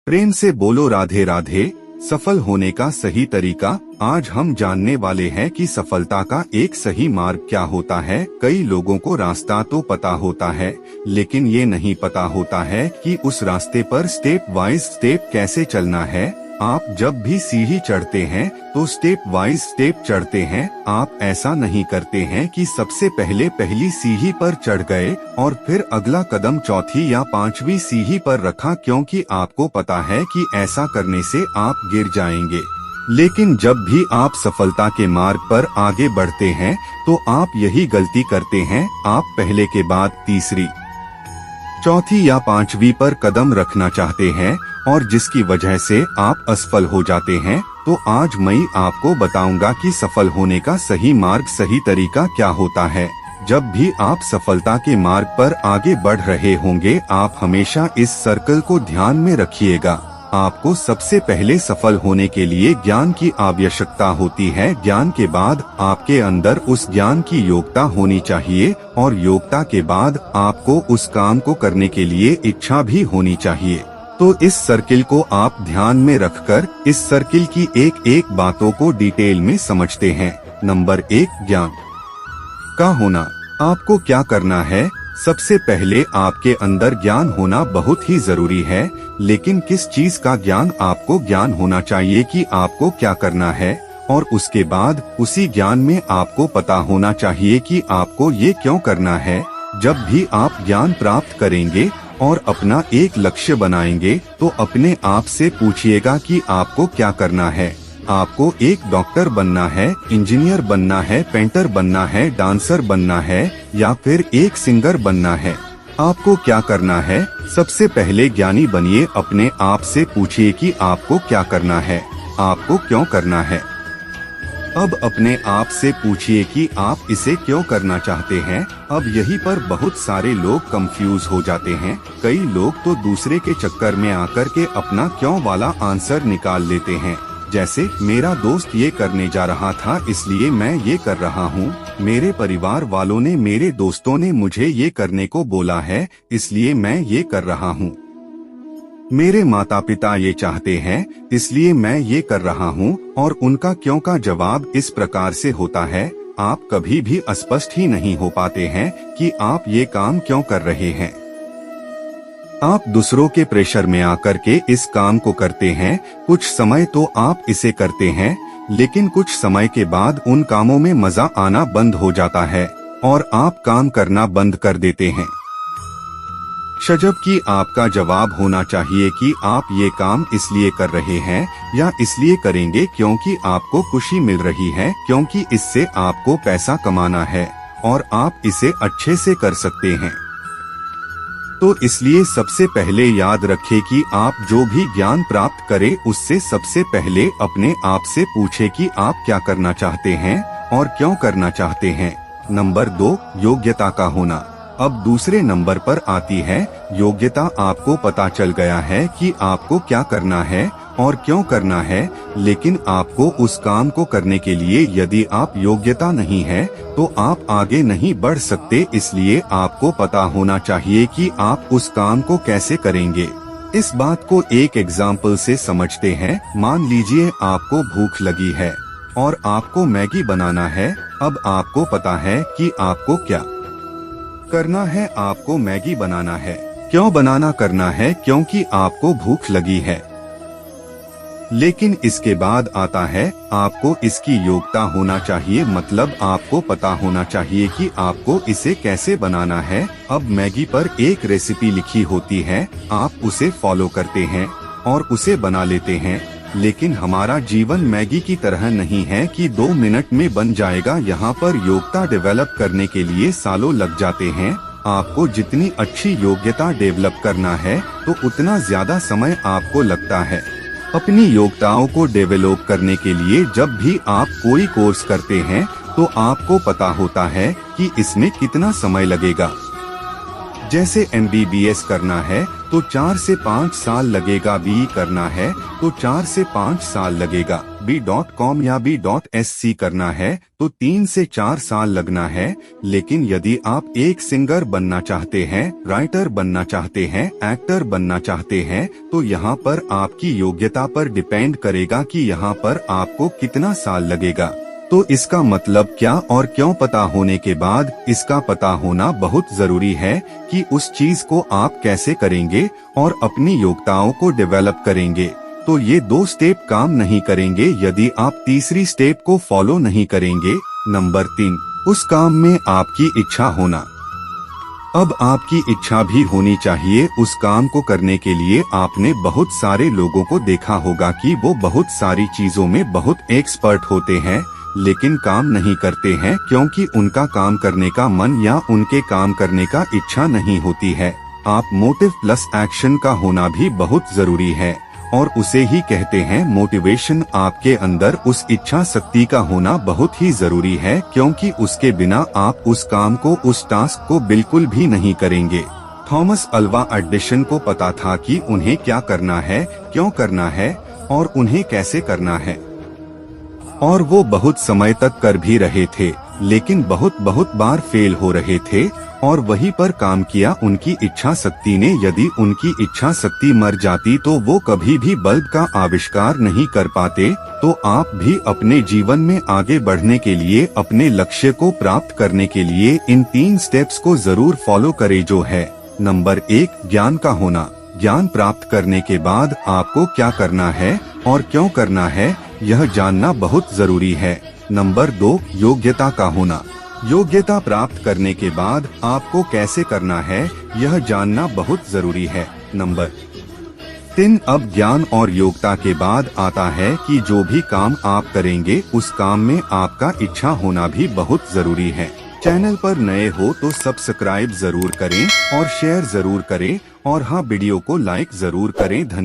प्रेम से बोलो राधे राधे। सफल होने का सही तरीका। आज हम जानने वाले हैं कि सफलता का एक सही मार्ग क्या होता है। कई लोगों को रास्ता तो पता होता है, लेकिन ये नहीं पता होता है कि उस रास्ते पर स्टेप वाइज स्टेप कैसे चलना है। आप जब भी सीढ़ी चढ़ते हैं तो स्टेप वाइज स्टेप चढ़ते हैं। आप ऐसा नहीं करते हैं कि सबसे पहले पहली सीढ़ी पर चढ़ गए और फिर अगला कदम चौथी या पांचवी सीढ़ी पर रखा, क्योंकि आपको पता है कि ऐसा करने से आप गिर जाएंगे। लेकिन जब भी आप सफलता के मार्ग पर आगे बढ़ते हैं तो आप यही गलती करते हैं। आप पहले के बाद तीसरी, चौथी या पांचवी पर कदम रखना चाहते हैं और जिसकी वजह से आप असफल हो जाते हैं। तो आज मैं आपको बताऊंगा कि सफल होने का सही मार्ग, सही तरीका क्या होता है। जब भी आप सफलता के मार्ग पर आगे बढ़ रहे होंगे, आप हमेशा इस सर्कल को ध्यान में रखिएगा। आपको सबसे पहले सफल होने के लिए ज्ञान की आवश्यकता होती है। ज्ञान के बाद आपके अंदर उस ज्ञान की योग्यता होनी चाहिए और योग्यता के बाद आपको उस काम को करने के लिए इच्छा भी होनी चाहिए। तो इस सर्किल को आप ध्यान में रखकर इस सर्किल की एक एक बातों को डिटेल में समझते हैं। नंबर 1, ज्ञान का होना। आपको क्या करना है? सबसे पहले आपके अंदर ज्ञान होना बहुत ही जरूरी है, लेकिन किस चीज का ज्ञान? आपको ज्ञान होना चाहिए कि आपको क्या करना है, और उसके बाद उसी ज्ञान में आपको पता होना चाहिए कि आपको ये क्यों करना है। जब भी आप ज्ञान प्राप्त करेंगे और अपना एक लक्ष्य बनाएंगे तो अपने आप से पूछिएगा कि आपको क्या करना है। आपको एक डॉक्टर बनना है, इंजीनियर बनना है, पेंटर बनना है, डांसर बनना है या फिर एक सिंगर बनना है? आपको क्या करना है? सबसे पहले ज्ञानी बनिए। अपने आप से पूछिए कि आपको क्या करना है, आपको क्यों करना है। अब अपने आप से पूछिए कि आप इसे क्यों करना चाहते हैं। अब यहीं पर बहुत सारे लोग कंफ्यूज हो जाते हैं। कई लोग तो दूसरे के चक्कर में आकर के अपना क्यों वाला आंसर निकाल लेते हैं। जैसे, मेरा दोस्त ये करने जा रहा था इसलिए मैं ये कर रहा हूँ, मेरे परिवार वालों ने, मेरे दोस्तों ने मुझे ये करने को बोला है इसलिए मैं ये कर रहा हूँ, मेरे माता पिता ये चाहते हैं इसलिए मैं ये कर रहा हूँ। और उनका क्यों का जवाब इस प्रकार से होता है। आप कभी भी स्पष्ट ही नहीं हो पाते हैं कि आप ये काम क्यों कर रहे हैं। आप दूसरों के प्रेशर में आकर के इस काम को करते हैं। कुछ समय तो आप इसे करते हैं, लेकिन कुछ समय के बाद उन कामों में मजा आना बंद हो जाता है और आप काम करना बंद कर देते हैं। जबकि आपका जवाब होना चाहिए कि आप ये काम इसलिए कर रहे हैं या इसलिए करेंगे क्योंकि आपको खुशी मिल रही है, क्योंकि इससे आपको पैसा कमाना है और आप इसे अच्छे से कर सकते हैं। तो इसलिए सबसे पहले याद रखें कि आप जो भी ज्ञान प्राप्त करें उससे सबसे पहले अपने आप से पूछे कि आप क्या करना चाहते हैं और क्यों करना चाहते हैं। नंबर 2, योग्यता का होना। अब दूसरे नंबर पर आती है योग्यता। आपको पता चल गया है कि आपको क्या करना है और क्यों करना है, लेकिन आपको उस काम को करने के लिए यदि आप योग्यता नहीं है तो आप आगे नहीं बढ़ सकते। इसलिए आपको पता होना चाहिए कि आप उस काम को कैसे करेंगे। इस बात को एक एग्जाम्पल से समझते हैं। मान लीजिए आपको भूख लगी है और आपको मैगी बनाना है। अब आपको पता है कि आपको क्या करना है, आपको मैगी बनाना है। क्यों बनाना करना है? क्योंकि आपको भूख लगी है। लेकिन इसके बाद आता है आपको इसकी योग्यता होना चाहिए, मतलब आपको पता होना चाहिए कि आपको इसे कैसे बनाना है। अब मैगी पर एक रेसिपी लिखी होती है, आप उसे फॉलो करते हैं और उसे बना लेते हैं। लेकिन हमारा जीवन मैगी की तरह नहीं है कि 2 मिनट में बन जाएगा। यहाँ पर योग्यता डेवलप करने के लिए सालों लग जाते हैं। आपको जितनी अच्छी योग्यता डेवलप करना है तो उतना ज्यादा समय आपको लगता है। अपनी योग्यताओं को डेवलप करने के लिए जब भी आप कोई कोर्स करते हैं तो आपको पता होता है कि इसमें कितना समय लगेगा। जैसे MBBS करना है तो 4 से 5 साल लगेगा। BE करना है तो 4 से 5 साल लगेगा। B.com या B.sc करना है तो 3 से 4 साल लगना है। लेकिन यदि आप एक सिंगर बनना चाहते हैं, राइटर बनना चाहते हैं, एक्टर बनना चाहते हैं, तो यहाँ पर आपकी योग्यता पर डिपेंड करेगा कि यहाँ पर आपको कितना साल लगेगा। तो इसका मतलब क्या और क्यों पता होने के बाद इसका पता होना बहुत जरूरी है कि उस चीज को आप कैसे करेंगे और अपनी योग्यताओं को डेवलप करेंगे। तो ये 2 स्टेप काम नहीं करेंगे यदि आप तीसरी स्टेप को फॉलो नहीं करेंगे। नंबर 3, उस काम में आपकी इच्छा होना। अब आपकी इच्छा भी होनी चाहिए उस काम को करने के लिए। आपने बहुत सारे लोगों को देखा होगा कि वो बहुत सारी चीजों में बहुत एक्सपर्ट होते हैं, लेकिन काम नहीं करते हैं क्योंकि उनका काम करने का मन या उनके काम करने का इच्छा नहीं होती है। आप मोटिव प्लस एक्शन का होना भी बहुत जरूरी है और उसे ही कहते हैं मोटिवेशन। आपके अंदर उस इच्छा शक्ति का होना बहुत ही जरूरी है क्योंकि उसके बिना आप उस काम को, उस टास्क को बिल्कुल भी नहीं करेंगे। थॉमस अल्वा एडिसन को पता था कि उन्हें क्या करना है, क्यों करना है और उन्हें कैसे करना है, और वो बहुत समय तक कर भी रहे थे, लेकिन बहुत बार फेल हो रहे थे और वहीं पर काम किया उनकी इच्छा शक्ति ने। यदि उनकी इच्छा शक्ति मर जाती तो वो कभी भी बल्ब का आविष्कार नहीं कर पाते। तो आप भी अपने जीवन में आगे बढ़ने के लिए, अपने लक्ष्य को प्राप्त करने के लिए इन 3 स्टेप्स को जरूर फॉलो करें, जो है नंबर 1, ज्ञान का होना। ज्ञान प्राप्त करने के बाद आपको क्या करना है और क्यों करना है यह जानना बहुत जरूरी है। नंबर 2, योग्यता का होना। योग्यता प्राप्त करने के बाद आपको कैसे करना है यह जानना बहुत जरूरी है। नंबर 3, अब ज्ञान और योग्यता के बाद आता है कि जो भी काम आप करेंगे उस काम में आपका इच्छा होना भी बहुत जरूरी है। चैनल पर नए हो तो सब्सक्राइब जरूर करें और शेयर जरूर करें और हाँ, वीडियो को लाइक जरूर करें। धन्यवाद।